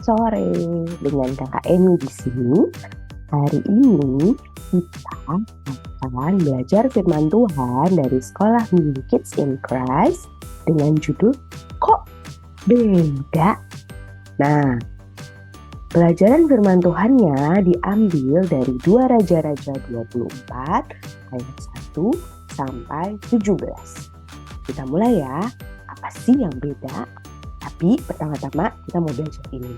sore dengan Kakak Eni di sini. Hari ini kita akan belajar firman Tuhan dari sekolah New Kids in Christ dengan judul Kok Beda? Nah, pelajaran firman Tuhannya diambil dari 2 Raja-Raja 24 ayat 1 sampai 17. Kita mulai ya. Apa sih yang beda? Tapi pertama-tama kita mau belajar ini.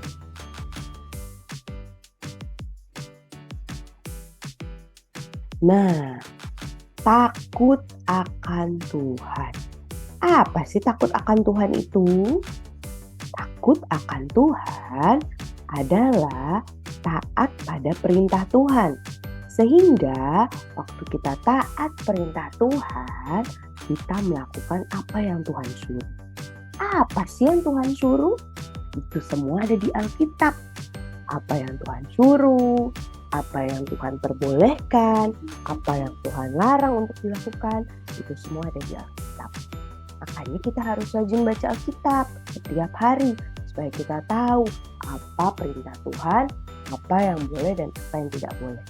Nah, takut akan Tuhan. Apa sih takut akan Tuhan itu? Takut akan Tuhan adalah taat pada perintah Tuhan. Sehingga waktu kita taat perintah Tuhan, kita melakukan apa yang Tuhan suruh. Apa sih yang Tuhan suruh? Itu semua ada di Alkitab. Apa yang Tuhan suruh, apa yang Tuhan perbolehkan, apa yang Tuhan larang untuk dilakukan, itu semua ada di Alkitab. Makanya kita harus rajin baca Alkitab setiap hari, supaya kita tahu apa perintah Tuhan, apa yang boleh dan apa yang tidak boleh.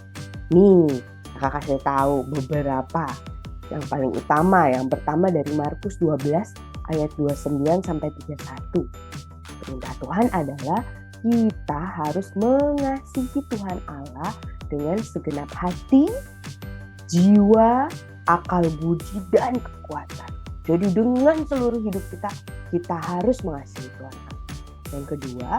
Nih, kakak kasih tahu beberapa yang paling utama. Yang pertama dari Markus 12 ayat 29 sampai 31. Perintah Tuhan adalah kita harus mengasihi Tuhan Allah dengan segenap hati, jiwa, akal budi, dan kekuatan. Jadi dengan seluruh hidup kita harus mengasihi Tuhan Allah. Yang kedua,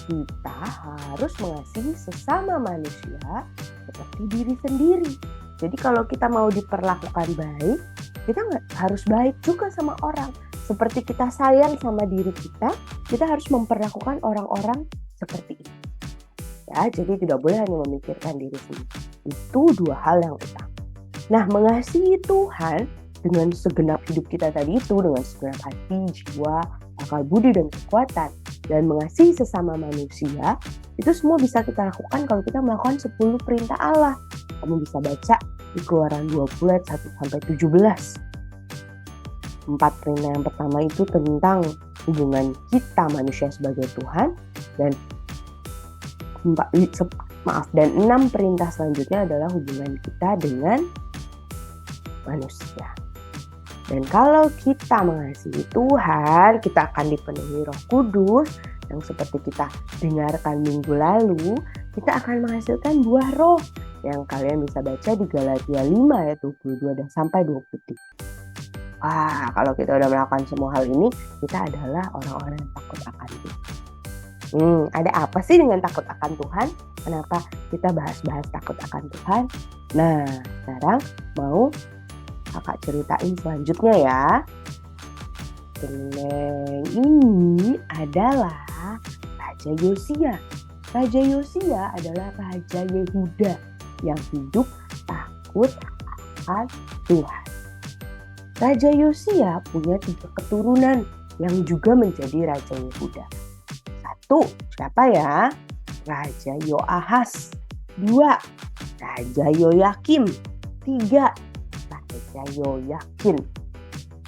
kita harus mengasihi sesama manusia seperti diri sendiri. Jadi kalau kita mau diperlakukan baik, kita harus baik juga sama orang. Seperti kita sayang sama diri kita harus memperlakukan orang-orang seperti itu. Ya, jadi tidak boleh hanya memikirkan diri sendiri. Itu 2 hal yang utama. Nah, mengasihi Tuhan dengan segenap hidup kita tadi itu, dengan segenap hati, jiwa, akal budi, dan kekuatan, dan mengasihi sesama manusia, itu semua bisa kita lakukan kalau kita melakukan 10 perintah Allah. Kamu bisa baca di Keluaran 20 ayat 1 sampai 17. 4 perintah yang pertama itu tentang hubungan kita manusia sebagai Tuhan, dan 6 perintah selanjutnya adalah hubungan kita dengan manusia. Dan kalau kita mengasihi Tuhan, kita akan dipenuhi Roh Kudus, yang seperti kita dengarkan minggu lalu, kita akan menghasilkan buah roh yang kalian bisa baca di Galatia 5 ayat 22 dan sampai 23. Wah, kalau kita udah melakukan semua hal ini, kita adalah orang-orang yang takut akan Tuhan. Ada apa sih dengan takut akan Tuhan? Kenapa kita bahas-bahas takut akan Tuhan? Nah, sekarang mau kakak ceritain selanjutnya ya. Ini adalah Raja Yosia. Raja Yosia adalah Raja Yehuda yang hidup takut akan Tuhan. Raja Yosia punya 3 keturunan yang juga menjadi Raja Yehuda. 1, siapa ya? Raja Yoahas. 2, Raja Yoyakim. 3, Raja Yoyakin.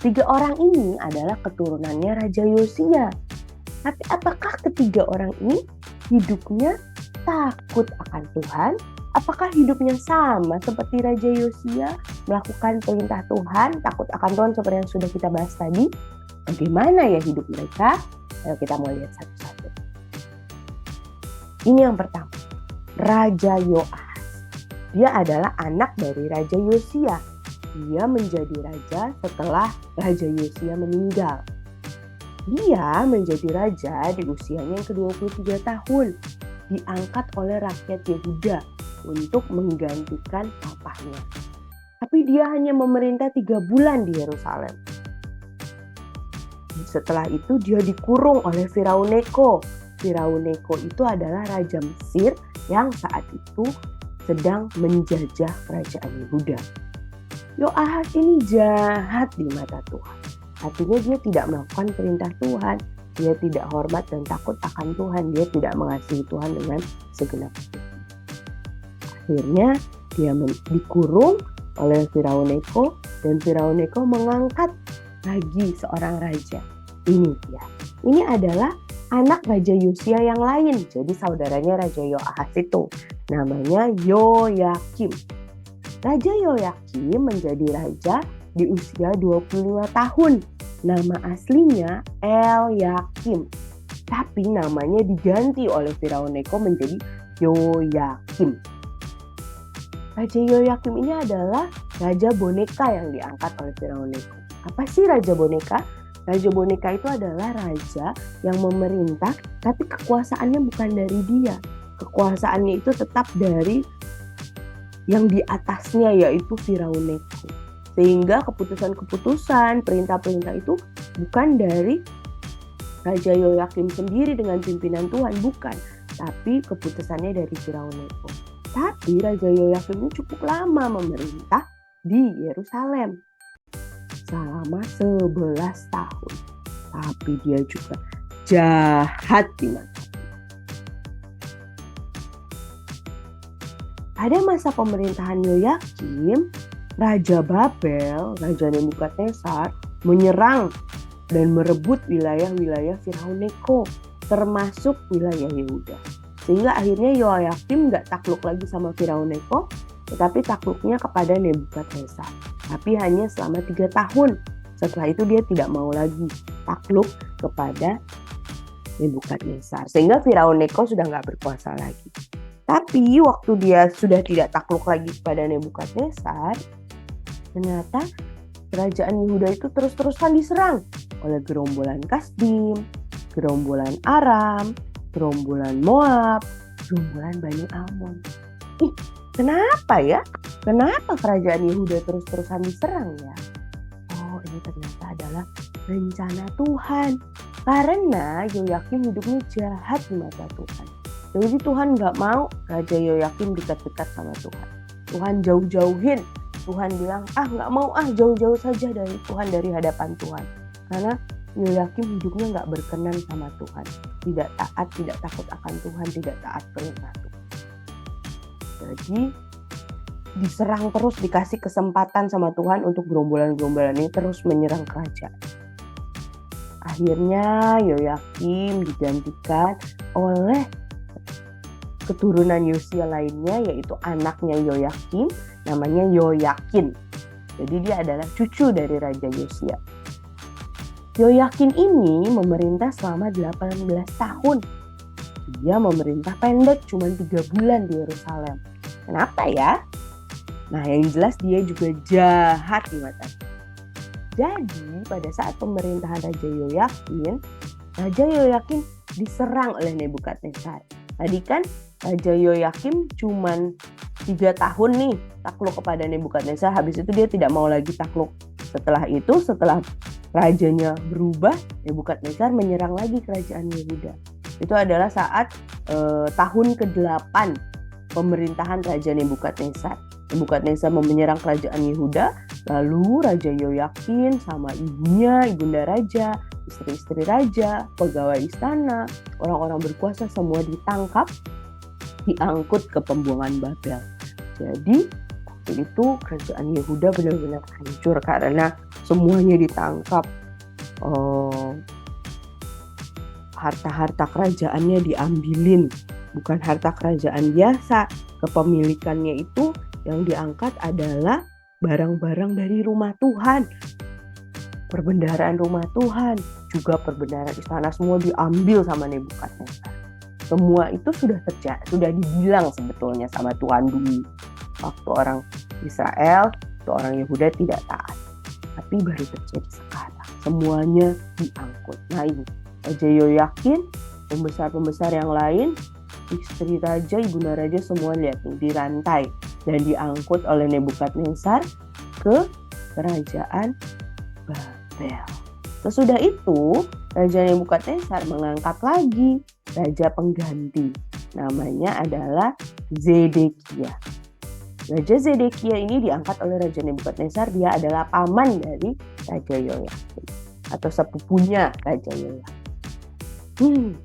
3 orang ini adalah keturunannya Raja Yosia. Tapi apakah ketiga orang ini hidupnya takut akan Tuhan? Apakah hidupnya sama seperti Raja Yosia, melakukan perintah Tuhan, takut akan Tuhan seperti yang sudah kita bahas tadi? Bagaimana ya hidup mereka? Ayo kita mau lihat satu-satu. Ini yang pertama, Raja Yoahas. Dia adalah anak dari Raja Yosia. Dia menjadi raja setelah Raja Yosia meninggal. Dia menjadi raja di usianya yang ke-23 tahun. Diangkat oleh rakyat Yehuda untuk menggantikan papahnya. Tapi dia hanya memerintah 3 bulan di Yerusalem. Setelah itu dia dikurung oleh Firaun Neko. Firaun Neko itu adalah raja Mesir yang saat itu sedang menjajah kerajaan Yehuda. Yoahas ini jahat di mata Tuhan. Artinya dia tidak melakukan perintah Tuhan. Dia tidak hormat dan takut akan Tuhan. Dia tidak mengasihi Tuhan dengan segenap hati. Akhirnya dia dikurung oleh Firaun Neko, dan Firaun Neko mengangkat lagi seorang raja. Ini dia. Ini adalah anak Raja Yosia yang lain. Jadi saudaranya Raja Yoahas itu. Namanya Yoyakim. Raja Yoyakim menjadi raja di usia 25 tahun. Nama aslinya Elyakim. Tapi namanya diganti oleh Firaun Neko menjadi Yoyakim. Raja Yoyakim ini adalah raja boneka yang diangkat oleh Firaun Neko. Apa sih raja boneka? Raja boneka itu adalah raja yang memerintah, tapi kekuasaannya bukan dari dia. Kekuasaannya itu tetap dari yang di atasnya, yaitu Firaun Neko. Sehingga keputusan-keputusan, perintah-perintah itu bukan dari Raja Yoyakim sendiri dengan pimpinan Tuhan, bukan. Tapi keputusannya dari Firaun Neko. Tapi Raja Yoyakim ini cukup lama memerintah di Yerusalem. Selama 11 tahun. Tapi dia juga jahat di mata. Pada masa pemerintahan Yoyakim, Raja Babel, Raja Nebukadnezar, menyerang dan merebut wilayah-wilayah Firaun Neko, termasuk wilayah Yehuda. Sehingga akhirnya Yoyakim gak takluk lagi sama Firaun Neko, tetapi takluknya kepada Nebukadnezar. Tapi hanya selama 3 tahun. Setelah itu dia tidak mau lagi takluk kepada Nebukadnezar. Sehingga Firaun Neko sudah gak berkuasa lagi. Tapi waktu dia sudah tidak takluk lagi kepada Nebukadnezar, ternyata kerajaan Yehuda itu terus-terusan diserang oleh gerombolan Kasdim, gerombolan Aram, gerombolan Moab, gerombolan Bani Amon. Kenapa ya? Kenapa kerajaan Yehuda terus-terusan diserang ya? Oh, ini ternyata adalah rencana Tuhan. Karena Yoyakim hidupnya jahat di mata Tuhan. Jadi Tuhan gak mau Raja Yoyakim dekat-dekat sama Tuhan. Tuhan jauh-jauhin. Tuhan bilang, gak mau jauh-jauh saja dari Tuhan, dari hadapan Tuhan. Karena Yoyakim hidupnya gak berkenan sama Tuhan. Tidak taat, tidak takut akan Tuhan, tidak taat perintah Tuhan. Jadi diserang terus, dikasih kesempatan sama Tuhan untuk gerombolan-gerombolan ini terus menyerang kerajaan. Akhirnya Yoyakim digantikan oleh keturunan Yosia lainnya, yaitu anaknya Yoyakim, namanya Yoyakin. Jadi dia adalah cucu dari Raja Yosia. Yoyakin ini memerintah selama 18 tahun. Dia memerintah pendek, cuma 3 bulan di Yerusalem. Kenapa ya? Nah, yang jelas dia juga jahat di mata. Jadi pada saat pemerintahan Raja Yoyakin diserang oleh Nebukadnezar. Tadi kan Raja Yoyakim cuman 3 tahun nih takluk kepada Nebukadnezar. Habis itu dia tidak mau lagi takluk. Setelah itu, setelah rajanya berubah, Nebukadnezar menyerang lagi kerajaan Yehuda. Itu adalah saat tahun ke-8 pemerintahan Raja Nebukadnezar. Nebukadnezar menyerang kerajaan Yehuda, lalu Raja Yoyakin sama ibunya, ibunda raja, istri-istri raja, pegawai istana, orang-orang berkuasa semua ditangkap, diangkut ke pembuangan Babel. Jadi waktu itu kerajaan Yehuda benar-benar hancur karena semuanya ditangkap. Harta-harta kerajaannya diambilin, bukan harta kerajaan biasa. Kepemilikannya itu yang diangkat adalah barang-barang dari rumah Tuhan, perbendaharaan rumah Tuhan, juga perbendaharaan istana, semua diambil sama Nebukadnezar. Semua itu sudah dibilang sebetulnya sama Tuhan dulu. Waktu orang Israel, waktu orang Yehuda tidak taat. Tapi baru terjadi sekarang. Semuanya diangkut. Nah ini, Raja Yoyakin, pembesar-pembesar yang lain, istri raja, ibunda raja, semua lihat nih, dirantai dan diangkut oleh Nebukadnezar ke kerajaan Babel. Sesudah itu, Raja Nebukadnezar mengangkat lagi raja pengganti. Namanya adalah Zedekia. Raja Zedekia ini diangkat oleh Raja Nebukadnezar. Dia adalah paman dari Raja Yoyakim atau sepupunya Raja Yoyakim.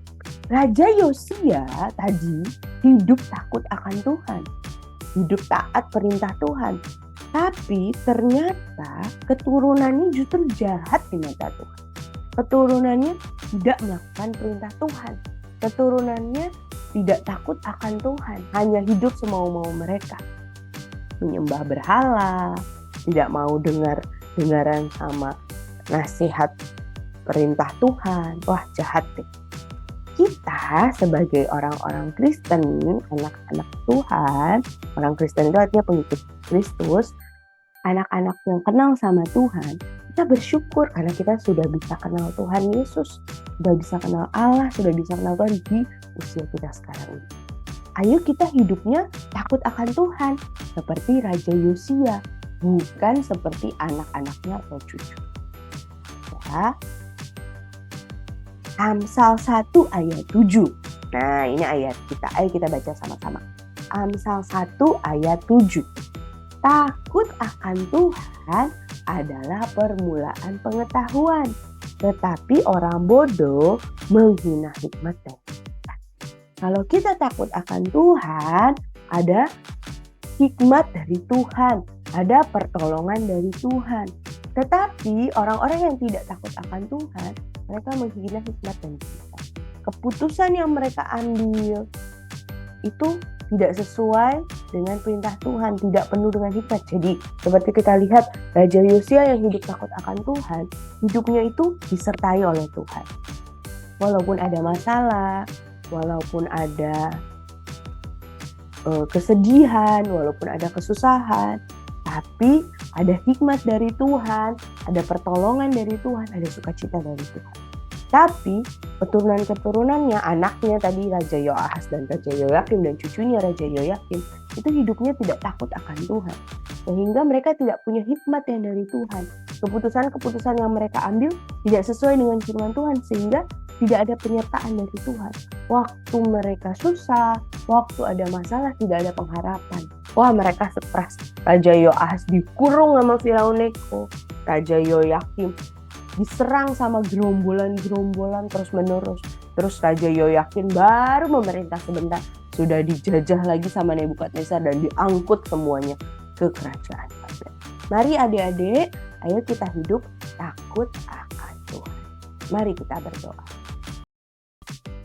Raja Yosia tadi hidup takut akan Tuhan, hidup taat perintah Tuhan. Tapi ternyata keturunannya justru jahat di mata Tuhan. keturunannya tidak melakukan perintah Tuhan. Keturunannya tidak takut akan Tuhan, hanya hidup semau-mau mereka. Menyembah berhala, tidak mau dengaran sama nasihat perintah Tuhan. Wah, jahat deh. Kita sebagai orang-orang Kristen, anak-anak Tuhan, orang Kristen itu artinya pengikut Kristus, anak-anak yang kenal sama Tuhan, kita bersyukur karena kita sudah bisa kenal Tuhan Yesus, sudah bisa kenal Allah, sudah bisa kenal Tuhan di usia kita sekarang ini. Ayo kita hidupnya takut akan Tuhan, seperti Raja Yosia, bukan seperti anak-anaknya atau cucu. Ya. Amsal 1 ayat 7. Nah, ini ayat kita. Ayo kita baca sama-sama. Amsal 1 ayat 7. Takut akan Tuhan adalah permulaan pengetahuan, tetapi orang bodoh menghina hikmat dan kecerdasan. Kalau kita takut akan Tuhan, ada hikmat dari Tuhan, ada pertolongan dari Tuhan. Tetapi orang-orang yang tidak takut akan Tuhan, mereka menghina hikmat dan kecerdasan. Keputusan yang mereka ambil itu tidak sesuai dengan perintah Tuhan, tidak penuh dengan hikmat. Jadi seperti kita lihat Raja Yosia yang hidup takut akan Tuhan, hidupnya itu disertai oleh Tuhan. Walaupun ada masalah, walaupun ada kesedihan, walaupun ada kesusahan, tapi ada hikmat dari Tuhan, ada pertolongan dari Tuhan, ada sukacita dari Tuhan. Tapi keturunan-keturunannya, anaknya tadi Raja Yoahas dan Raja Yoyakim dan cucunya Raja Yoyakim, itu hidupnya tidak takut akan Tuhan. Sehingga mereka tidak punya hikmat yang dari Tuhan. Keputusan-keputusan yang mereka ambil tidak sesuai dengan firman Tuhan, sehingga tidak ada penyertaan dari Tuhan. Waktu mereka susah, waktu ada masalah, tidak ada pengharapan. Wah, mereka stres. Raja Yoahas dikurung sama Firaun Neko. Raja Yoyakim diserang sama gerombolan-gerombolan terus-menerus. Terus Raja Yoyakim baru memerintah sebentar, sudah dijajah lagi sama Nebukadnezar dan diangkut semuanya ke kerajaan Babel. Mari adik-adik, ayo kita hidup takut akan Tuhan. Mari kita berdoa.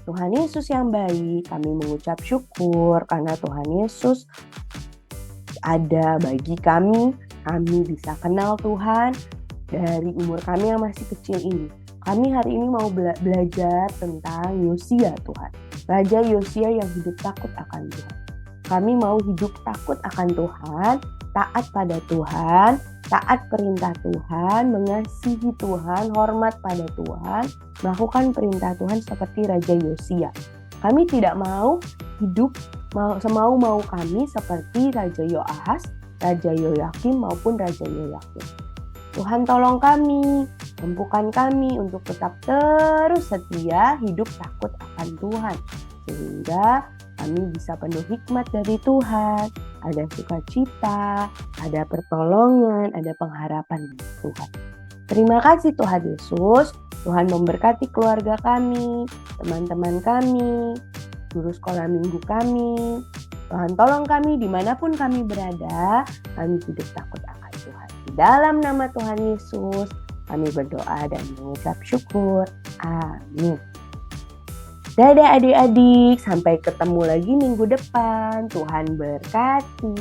Tuhan Yesus yang baik, kami mengucap syukur karena Tuhan Yesus ada bagi kami bisa kenal Tuhan dari umur kami yang masih kecil ini. Kami hari ini mau belajar tentang Yosia Tuhan. Raja Yosia yang hidup takut akan Tuhan. Kami mau hidup takut akan Tuhan, taat pada Tuhan, taat perintah Tuhan, mengasihi Tuhan, hormat pada Tuhan, melakukan perintah Tuhan seperti Raja Yosia. Kami tidak mau hidup semau-mau kami seperti Raja Yoahas, Raja Yoyakim maupun Raja Yoyakim. Tuhan tolong kami, mampukan kami untuk tetap terus setia hidup takut akan Tuhan. Sehingga kami bisa penuh hikmat dari Tuhan, ada sukacita, ada pertolongan, ada pengharapan dari Tuhan. Terima kasih Tuhan Yesus, Tuhan memberkati keluarga kami, teman-teman kami, guru sekolah minggu kami. Tuhan tolong kami dimanapun kami berada, kami hidup takut akan Tuhan. Di dalam nama Tuhan Yesus, kami berdoa dan mengucap syukur. Amin. Dadah adik-adik, sampai ketemu lagi minggu depan. Tuhan berkati.